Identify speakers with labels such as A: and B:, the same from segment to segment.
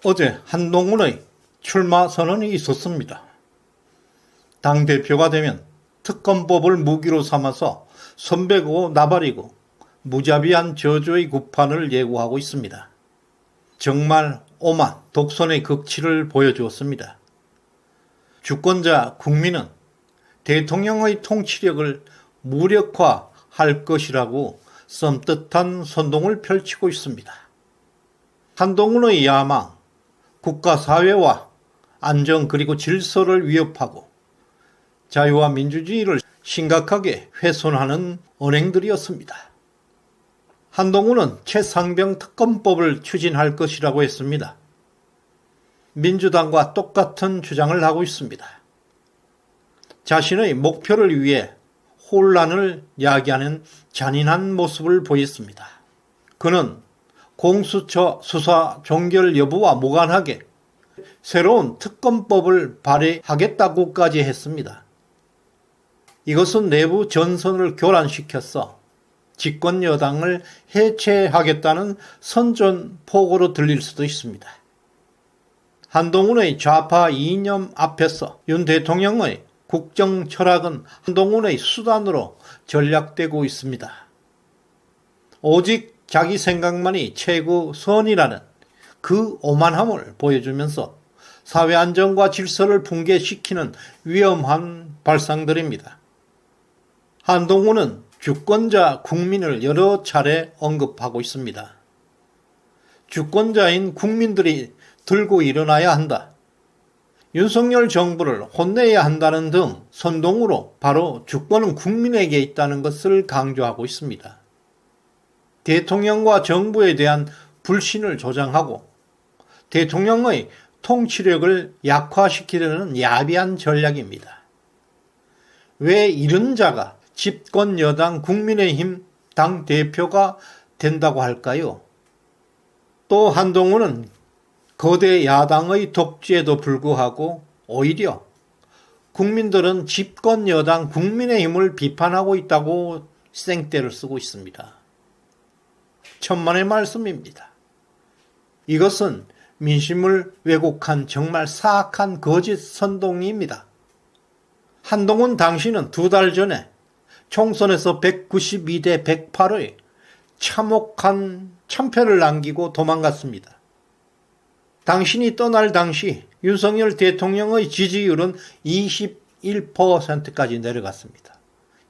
A: 어제 한동훈의 출마 선언이 있었습니다. 당대표가 되면 특검법을 무기로 삼아서 선배고 나발이고 무자비한 저주의 구판을 예고하고 있습니다. 정말 오만 독선의 극치를 보여주었습니다. 주권자 국민은 대통령의 통치력을 무력화할 것이라고 썸뜻한 선동을 펼치고 있습니다. 한동훈의 야망, 국가 사회와 안정 그리고 질서를 위협하고 자유와 민주주의를 심각하게 훼손하는 언행들이었습니다. 한동훈은 최상병 특검법을 추진할 것이라고 했습니다. 민주당과 똑같은 주장을 하고 있습니다. 자신의 목표를 위해 혼란을 야기하는 잔인한 모습을 보였습니다. 그는 공수처 수사 종결 여부와 무관하게 새로운 특검법을 발의하겠다고까지 했습니다. 이것은 내부 전선을 교란시켜서 집권 여당을 해체하겠다는 선전포고로 들릴 수도 있습니다. 한동훈의 좌파 이념 앞에서 윤 대통령의 국정 철학은 한동훈의 수단으로 전략되고 있습니다. 오직 자기 생각만이 최고선이라는 그 오만함을 보여주면서 사회 안정과 질서를 붕괴시키는 위험한 발상들입니다. 한동훈은 주권자 국민을 여러 차례 언급하고 있습니다. 주권자인 국민들이 들고 일어나야 한다. 윤석열 정부를 혼내야 한다는 등 선동으로 바로 주권은 국민에게 있다는 것을 강조하고 있습니다. 대통령과 정부에 대한 불신을 조장하고 대통령의 통치력을 약화시키려는 야비한 전략입니다. 왜 이런 자가 집권 여당 국민의힘 당대표가 된다고 할까요? 또 한동훈은 거대 야당의 독주에도 불구하고 오히려 국민들은 집권 여당 국민의힘을 비판하고 있다고 생떼를 쓰고 있습니다. 천만의 말씀입니다. 이것은 민심을 왜곡한 정말 사악한 거짓 선동입니다. 한동훈 당신은 2달 전에 총선에서 192대 108의 참혹한 참패를 남기고 도망갔습니다. 당신이 떠날 당시 윤석열 대통령의 지지율은 21%까지 내려갔습니다.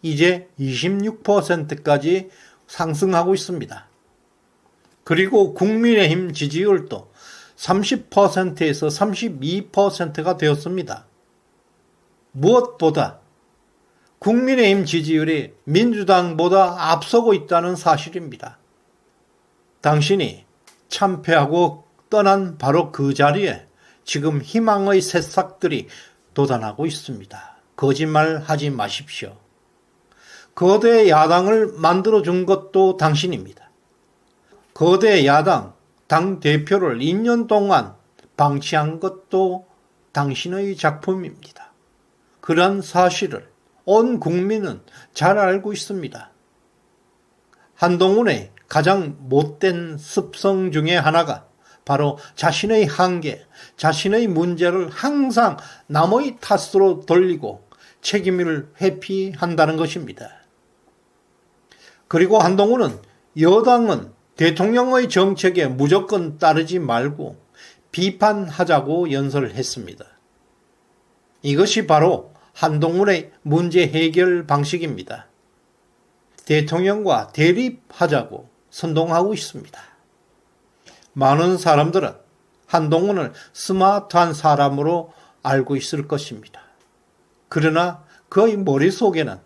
A: 이제 26%까지 상승하고 있습니다. 그리고 국민의힘 지지율도 30%에서 32%가 되었습니다. 무엇보다 국민의힘 지지율이 민주당보다 앞서고 있다는 사실입니다. 당신이 참패하고 떠난 바로 그 자리에 지금 희망의 새싹들이 돋아나고 있습니다. 거짓말하지 마십시오. 거대 야당을 만들어준 것도 당신입니다. 거대 야당 당대표를 2년 동안 방치한 것도 당신의 작품입니다. 그런 사실을 온 국민은 잘 알고 있습니다. 한동훈의 가장 못된 습성 중에 하나가 바로 자신의 한계, 자신의 문제를 항상 남의 탓으로 돌리고 책임을 회피한다는 것입니다. 그리고 한동훈은 여당은 대통령의 정책에 무조건 따르지 말고 비판하자고 연설을 했습니다. 이것이 바로 한동훈의 문제 해결 방식입니다. 대통령과 대립하자고 선동하고 있습니다. 많은 사람들은 한동훈을 스마트한 사람으로 알고 있을 것입니다. 그러나 그의 머릿속에는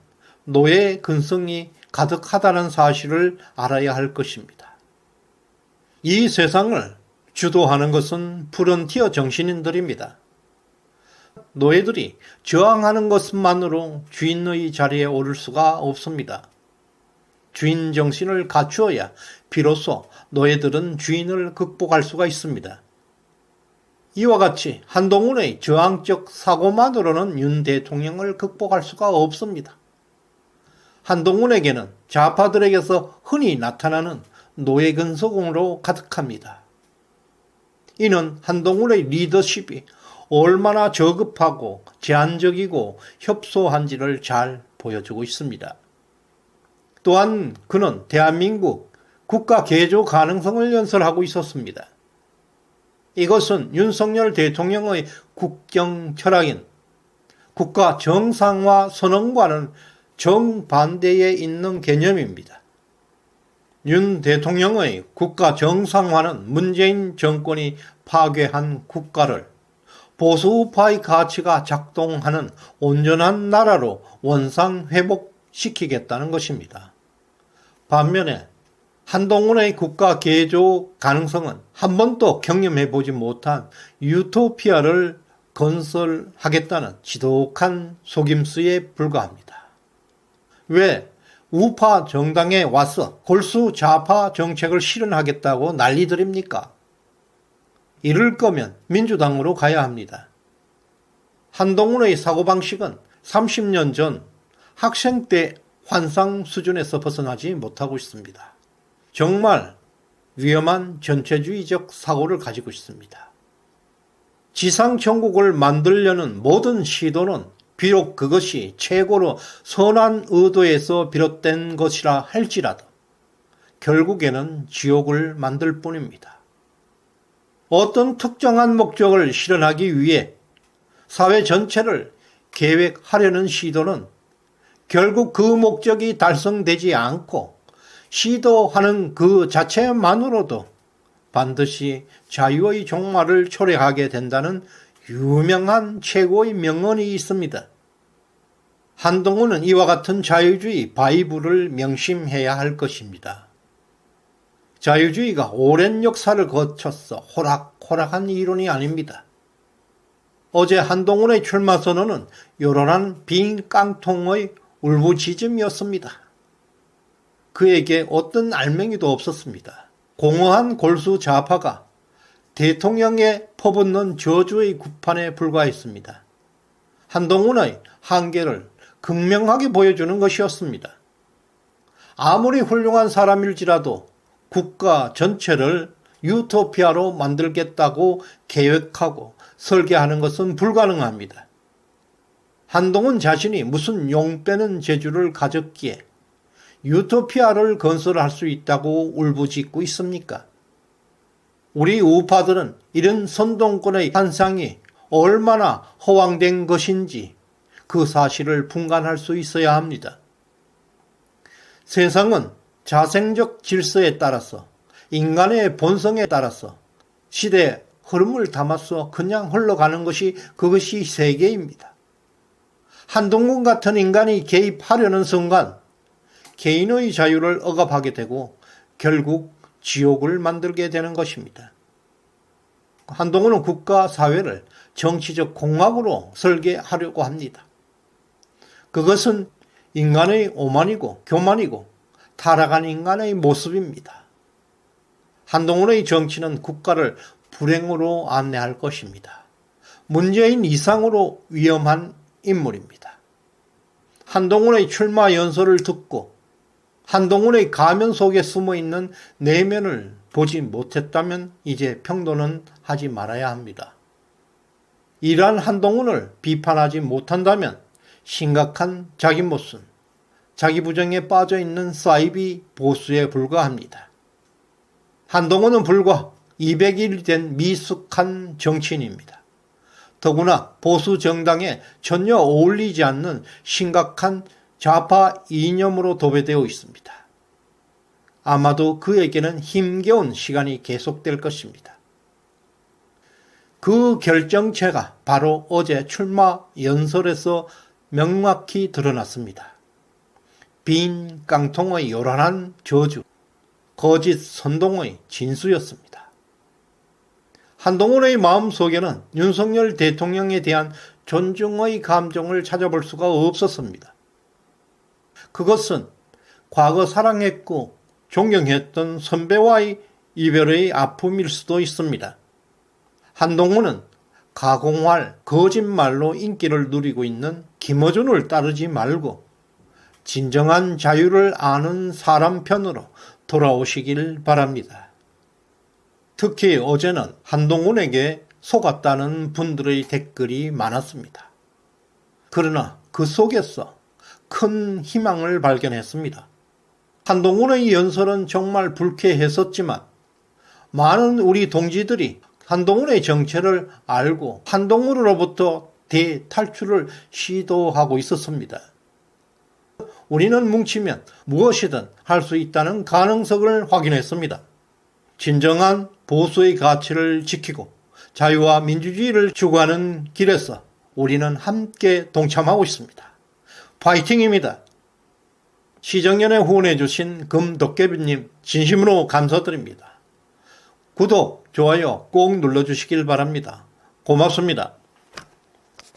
A: 노예 근성이 가득하다는 사실을 알아야 할 것입니다. 이 세상을 주도하는 것은 프론티어 정신인들입니다. 노예들이 저항하는 것만으로 주인의 자리에 오를 수가 없습니다. 주인 정신을 갖추어야 비로소 노예들은 주인을 극복할 수가 있습니다. 이와 같이 한동훈의 저항적 사고만으로는 윤 대통령을 극복할 수가 없습니다. 한동훈에게는 좌파들에게서 흔히 나타나는 노예 근성으로 가득합니다. 이는 한동훈의 리더십이 얼마나 저급하고 제한적이고 협소한지를 잘 보여주고 있습니다. 또한 그는 대한민국 국가 개조 가능성을 연설하고 있었습니다. 이것은 윤석열 대통령의 국경 철학인 국가 정상화 선언과는 정반대에 있는 개념입니다. 윤 대통령의 국가 정상화는 문재인 정권이 파괴한 국가를 보수우파의 가치가 작동하는 온전한 나라로 원상 회복시키겠다는 것입니다. 반면에 한동훈의 국가 개조 가능성은 한 번도 경험해보지 못한 유토피아를 건설하겠다는 지독한 속임수에 불과합니다. 왜 우파 정당에 와서 골수 좌파 정책을 실현하겠다고 난리들입니까? 이럴 거면 민주당으로 가야 합니다. 한동훈의 사고방식은 30년 전 학생 때 환상 수준에서 벗어나지 못하고 있습니다. 정말 위험한 전체주의적 사고를 가지고 있습니다. 지상천국을 만들려는 모든 시도는 비록 그것이 최고로 선한 의도에서 비롯된 것이라 할지라도 결국에는 지옥을 만들 뿐입니다. 어떤 특정한 목적을 실현하기 위해 사회 전체를 계획하려는 시도는 결국 그 목적이 달성되지 않고 시도하는 그 자체만으로도 반드시 자유의 종말을 초래하게 된다는 유명한 최고의 명언이 있습니다. 한동훈은 이와 같은 자유주의 바이블을 명심해야 할 것입니다. 자유주의가 오랜 역사를 거쳐서 호락호락한 이론이 아닙니다. 어제 한동훈의 출마 선언은 요란한 빈 깡통의 울부짖음이었습니다. 그에게 어떤 알맹이도 없었습니다. 공허한 골수 좌파가 대통령에 퍼붓는 저주의 구판에 불과했습니다. 한동훈의 한계를 극명하게 보여주는 것이었습니다. 아무리 훌륭한 사람일지라도 국가 전체를 유토피아로 만들겠다고 계획하고 설계하는 것은 불가능합니다. 한동훈 자신이 무슨 용 빼는 재주를 가졌기에 유토피아를 건설할 수 있다고 울부짖고 있습니까? 우리 우파들은 이런 선동권의 환상이 얼마나 허황된 것인지 그 사실을 분간할 수 있어야 합니다. 세상은 자생적 질서에 따라서 인간의 본성에 따라서 시대의 흐름을 담아서 그냥 흘러가는 것이 그것이 세계입니다. 한동훈 같은 인간이 개입하려는 순간 개인의 자유를 억압하게 되고 결국 지옥을 만들게 되는 것입니다. 한동훈은 국가 사회를 정치적 공학으로 설계하려고 합니다. 그것은 인간의 오만이고 교만이고 타락한 인간의 모습입니다. 한동훈의 정치는 국가를 불행으로 안내할 것입니다. 문재인 이상으로 위험한 인물입니다. 한동훈의 출마 연설을 듣고 한동훈의 가면 속에 숨어있는 내면을 보지 못했다면 이제 평론은 하지 말아야 합니다. 이러한 한동훈을 비판하지 못한다면 심각한 자기 모순, 자기 부정에 빠져있는 사이비 보수에 불과합니다. 한동훈은 불과 200일이 된 미숙한 정치인입니다. 더구나 보수 정당에 전혀 어울리지 않는 심각한 좌파 이념으로 도배되어 있습니다. 아마도 그에게는 힘겨운 시간이 계속될 것입니다. 그 결정체가 바로 어제 출마 연설에서 명확히 드러났습니다. 빈 깡통의 요란한 저주, 거짓 선동의 진수였습니다. 한동훈의 마음속에는 윤석열 대통령에 대한 존중의 감정을 찾아볼 수가 없었습니다. 그것은 과거 사랑했고 존경했던 선배와의 이별의 아픔일 수도 있습니다. 한동훈은 가공할 거짓말로 인기를 누리고 있는 김어준을 따르지 말고 진정한 자유를 아는 사람 편으로 돌아오시길 바랍니다. 특히 어제는 한동훈에게 속았다는 분들의 댓글이 많았습니다. 그러나 그 속에서 큰 희망을 발견했습니다. 한동훈의 연설은 정말 불쾌했었지만 많은 우리 동지들이 한동훈의 정체를 알고 한동훈으로부터 대탈출을 시도하고 있었습니다. 우리는 뭉치면 무엇이든 할 수 있다는 가능성을 확인했습니다. 진정한 보수의 가치를 지키고 자유와 민주주의를 추구하는 길에서 우리는 함께 동참하고 있습니다. 파이팅입니다. 시정연에 후원해주신 금도깨비님 진심으로 감사드립니다. 구독, 좋아요 꼭 눌러주시길 바랍니다. 고맙습니다.